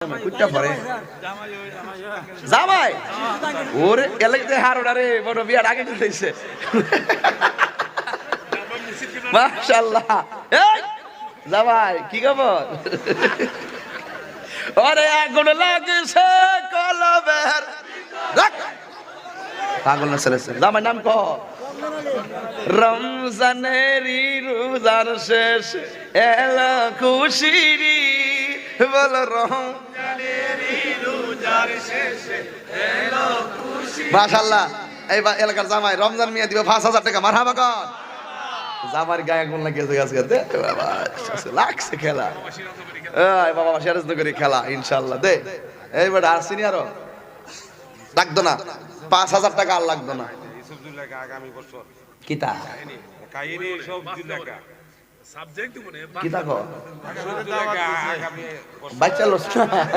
কুটটা পরে জামাই ওরে এলাকাতে হারোডা রে বড় বিয়ার আগে করেছে মাশাআল্লাহ। এই জামাই কি খবর? ওরে আগুন লাগছে কলবের রাখ পাগল না ছেলে জামাই নাম ক রমজানেরই রোজার শেষ এলো খুশির বল রমজানেরই রোজার শেষ এলো খুশির। মাশাআল্লাহ এই এলাকার জামাই রমজান মিয়া দিবে 5000 টাকা মারহাবা কর। জামার গায়ে আগুন লাগিয়েছে আজকে দে বাবা লাগছে খেলা এই বাবা শেয়ারজ করে খেলা ইনশাআল্লাহ দে এই বেটা আর সিনিয়র লাগতো না 5000 টাকা আর লাগতো না আগামী বছর কিতা কাহিনী সব দিলাকা সাবজেক্ট মনে কিতা কো আগামী বাচ্চা লোক